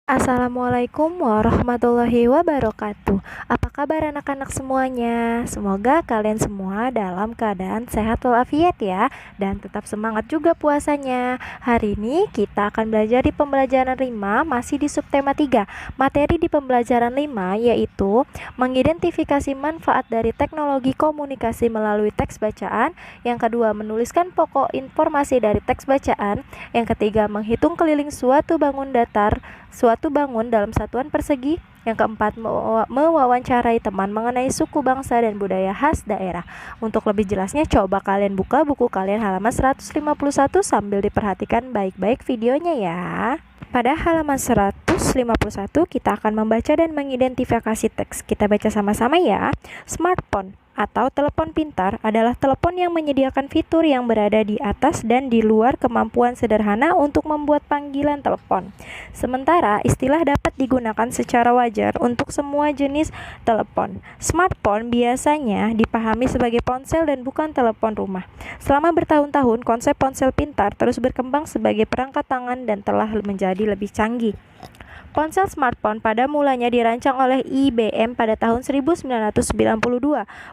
Assalamualaikum warahmatullahi wabarakatuh. Apa kabar anak-anak semuanya? Semoga kalian semua dalam keadaan sehat walafiat ya, dan tetap semangat juga puasanya. Hari ini kita akan belajar di pembelajaran 5, masih di subtema 3. Materi di pembelajaran 5 yaitu mengidentifikasi manfaat dari teknologi komunikasi melalui teks bacaan. Yang kedua, menuliskan pokok informasi dari teks bacaan. Yang ketiga, menghitung keliling suatu bangun dalam satuan persegi. Yang keempat, mewawancarai teman mengenai suku, bangsa, dan budaya khas daerah. Untuk lebih jelasnya, coba kalian buka buku kalian halaman 151 sambil diperhatikan baik-baik videonya ya. Pada halaman 151, kita akan membaca dan mengidentifikasi teks. Kita baca sama-sama ya. Smartphone atau telepon pintar adalah telepon yang menyediakan fitur yang berada di atas dan di luar kemampuan sederhana untuk membuat panggilan telepon. Sementara istilah dapat digunakan secara wajar untuk semua jenis telepon. Smartphone biasanya dipahami sebagai ponsel dan bukan telepon rumah. Selama bertahun-tahun, konsep ponsel pintar terus berkembang sebagai perangkat tangan dan telah menjadi lebih canggih. Ponsel smartphone pada mulanya dirancang oleh IBM pada tahun 1992.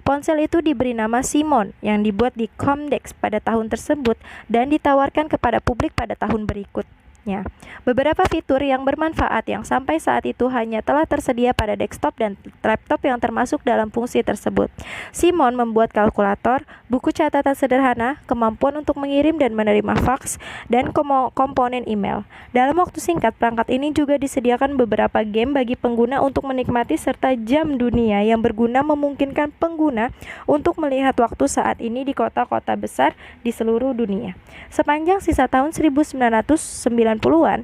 Ponsel itu diberi nama Simon yang dibuat di Comdex pada tahun tersebut dan ditawarkan kepada publik pada tahun berikutnya. Beberapa fitur yang bermanfaat yang sampai saat itu hanya telah tersedia pada desktop dan laptop yang termasuk dalam fungsi tersebut. Simon membuat kalkulator, buku catatan sederhana, kemampuan untuk mengirim dan menerima fax, dan komponen email. Dalam waktu singkat, perangkat ini juga disediakan beberapa game bagi pengguna untuk menikmati serta jam dunia yang berguna memungkinkan pengguna untuk melihat waktu saat ini di kota-kota besar di seluruh dunia. Sepanjang sisa tahun 1990-an,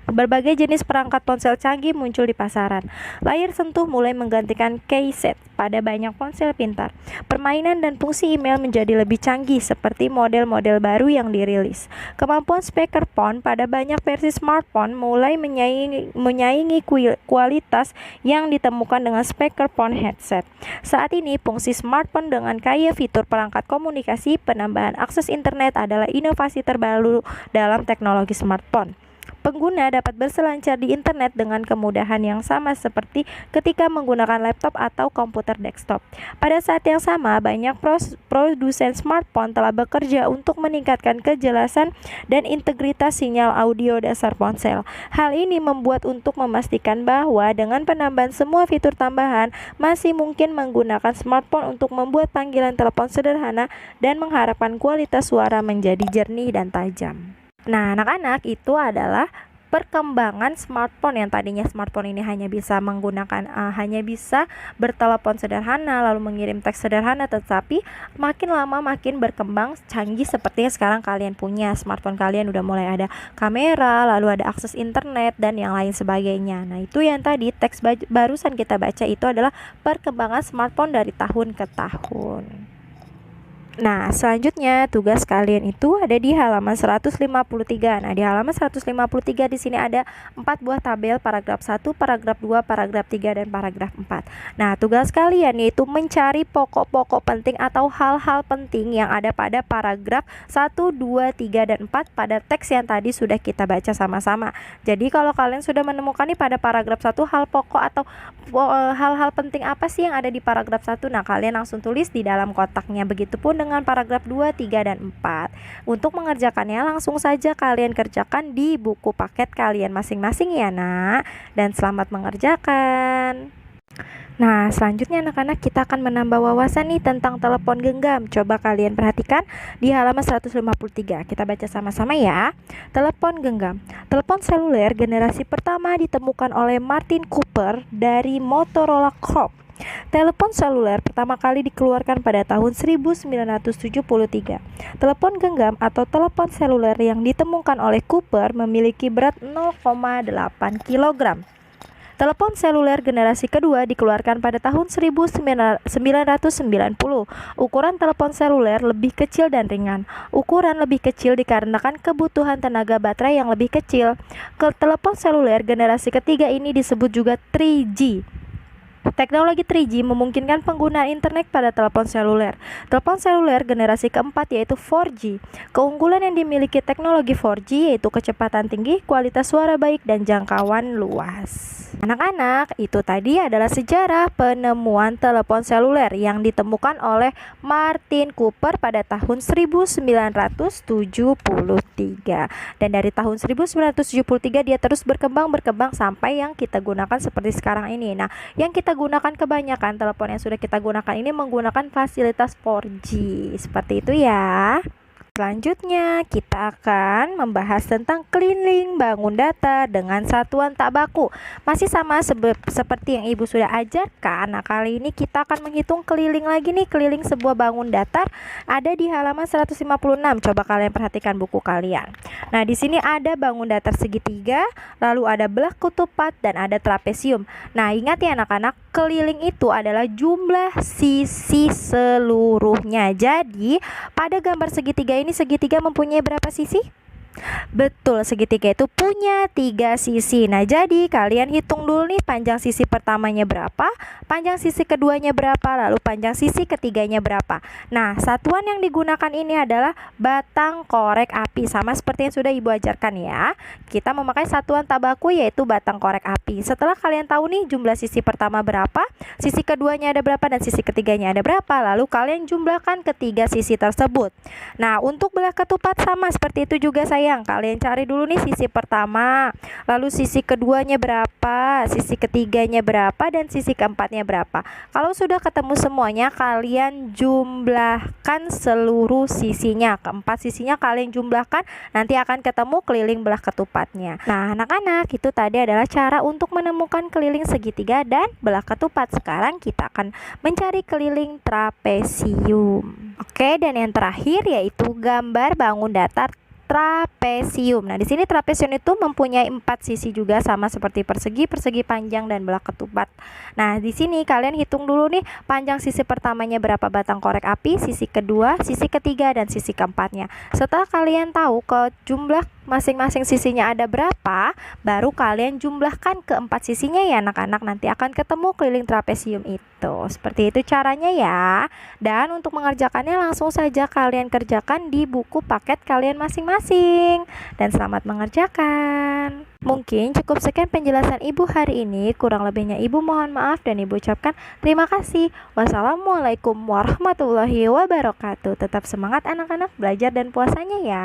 berbagai jenis perangkat ponsel canggih muncul di pasaran. Layar sentuh mulai menggantikan keyset pada banyak ponsel pintar. Permainan dan fungsi email menjadi lebih canggih seperti model-model baru yang dirilis. Kemampuan speakerphone pada banyak versi smartphone mulai menyaingi kualitas yang ditemukan dengan speakerphone headset. Saat ini, fungsi smartphone dengan kaya fitur perangkat komunikasi, penambahan akses internet adalah inovasi terbaru dalam teknologi smartphone. Pengguna dapat berselancar di internet dengan kemudahan yang sama seperti ketika menggunakan laptop atau komputer desktop. Pada saat yang sama, banyak produsen smartphone telah bekerja untuk meningkatkan kejelasan dan integritas sinyal audio dasar ponsel. Hal ini membuat untuk memastikan bahwa dengan penambahan semua fitur tambahan, masih mungkin menggunakan smartphone untuk membuat panggilan telepon sederhana dan mengharapkan kualitas suara menjadi jernih dan tajam. Nah, anak-anak, itu adalah perkembangan smartphone. Yang tadinya smartphone ini hanya bisa bertelepon sederhana lalu mengirim teks sederhana, tetapi makin lama makin berkembang canggih seperti yang sekarang kalian punya. Smartphone kalian udah mulai ada kamera, lalu ada akses internet dan yang lain sebagainya. Nah, itu yang tadi teks barusan kita baca itu adalah perkembangan smartphone dari tahun ke tahun. Nah, selanjutnya tugas kalian itu ada di halaman 153. Nah, di halaman 153 di sini ada 4 buah tabel, paragraf 1, paragraf 2, paragraf 3, dan paragraf 4. Nah, tugas kalian yaitu mencari pokok-pokok penting atau hal-hal penting yang ada pada paragraf 1, 2, 3, dan 4 pada teks yang tadi sudah kita baca sama-sama. Jadi, kalau kalian sudah menemukan nih pada paragraf 1 hal pokok atau hal-hal penting apa sih yang ada di paragraf 1, nah kalian langsung tulis di dalam kotaknya. Begitupun dengan paragraf 2, 3, dan 4. Untuk mengerjakannya langsung saja kalian kerjakan di buku paket kalian masing-masing ya nak. Dan selamat mengerjakan. Nah, selanjutnya anak-anak kita akan menambah wawasan nih tentang telepon genggam. Coba kalian perhatikan di halaman 153. Kita baca sama-sama ya. Telepon genggam. Telepon seluler generasi pertama ditemukan oleh Martin Cooper dari Motorola Corp. Telepon seluler pertama kali dikeluarkan pada tahun 1973. Telepon genggam atau telepon seluler yang ditemukan oleh Cooper memiliki berat 0,8 kg. Telepon seluler generasi kedua dikeluarkan pada tahun 1990. Ukuran telepon seluler lebih kecil dan ringan. Ukuran lebih kecil dikarenakan kebutuhan tenaga baterai yang lebih kecil. Telepon seluler generasi ketiga ini disebut juga 3G. Teknologi 3G memungkinkan penggunaan internet pada telepon seluler. Telepon seluler generasi keempat yaitu 4G. Keunggulan yang dimiliki teknologi 4G yaitu kecepatan tinggi, kualitas suara baik, dan jangkauan luas. Anak-anak, itu tadi adalah sejarah penemuan telepon seluler yang ditemukan oleh Martin Cooper pada tahun 1973. Dan dari tahun 1973 dia terus berkembang sampai yang kita gunakan seperti sekarang ini. Nah, yang kita gunakan kebanyakan telepon yang sudah kita gunakan ini menggunakan fasilitas 4G. Seperti itu ya. Selanjutnya, kita akan membahas tentang keliling bangun datar dengan satuan tak baku. Masih sama seperti yang Ibu sudah ajarkan. Nah, kali ini kita akan menghitung keliling lagi nih, keliling sebuah bangun datar ada di halaman 156. Coba kalian perhatikan buku kalian. Nah, di sini ada bangun datar segitiga, lalu ada belah ketupat dan ada trapesium. Nah, ingat ya anak-anak, keliling itu adalah jumlah sisi seluruhnya. Jadi, pada gambar segitiga ini segitiga mempunyai berapa sisi? Betul, segitiga itu punya 3 sisi. Nah, jadi kalian hitung dulu nih panjang sisi pertamanya berapa, panjang sisi keduanya berapa, lalu panjang sisi ketiganya berapa. Nah, satuan yang digunakan ini adalah batang korek api, sama seperti yang sudah Ibu ajarkan ya. Kita memakai satuan tak baku yaitu batang korek api. Setelah kalian tahu nih jumlah sisi pertama berapa, sisi keduanya ada berapa, dan sisi ketiganya ada berapa, lalu kalian jumlahkan ketiga sisi tersebut. Nah, untuk belah ketupat sama seperti itu juga sayang. Kalian cari dulu nih sisi pertama, lalu sisi keduanya berapa, sisi ketiganya berapa, dan sisi keempatnya berapa. Kalau sudah ketemu semuanya, kalian jumlahkan seluruh sisinya. Keempat sisinya kalian jumlahkan, nanti akan ketemu keliling belah ketupatnya. Nah, anak-anak, itu tadi adalah cara untuk menemukan keliling segitiga dan belah ketupat. Sekarang kita akan mencari keliling trapesium. Oke, dan yang terakhir yaitu gambar bangun datar trapesium. Nah, di sini trapesium itu mempunyai 4 sisi juga, sama seperti persegi, persegi panjang, dan belah ketupat. Nah, di sini kalian hitung dulu nih panjang sisi pertamanya berapa batang korek api, sisi kedua, sisi ketiga, dan sisi keempatnya. Setelah kalian tahu ke jumlah masing-masing sisinya ada berapa, baru kalian jumlahkan keempat sisinya ya anak-anak, nanti akan ketemu keliling trapesium itu. Seperti itu caranya ya. Dan untuk mengerjakannya langsung saja kalian kerjakan di buku paket kalian masing-masing. Dan selamat mengerjakan. Mungkin cukup sekian penjelasan Ibu hari ini. Kurang lebihnya Ibu mohon maaf dan Ibu ucapkan terima kasih. Wassalamualaikum warahmatullahi wabarakatuh. Tetap semangat anak-anak belajar dan puasanya ya.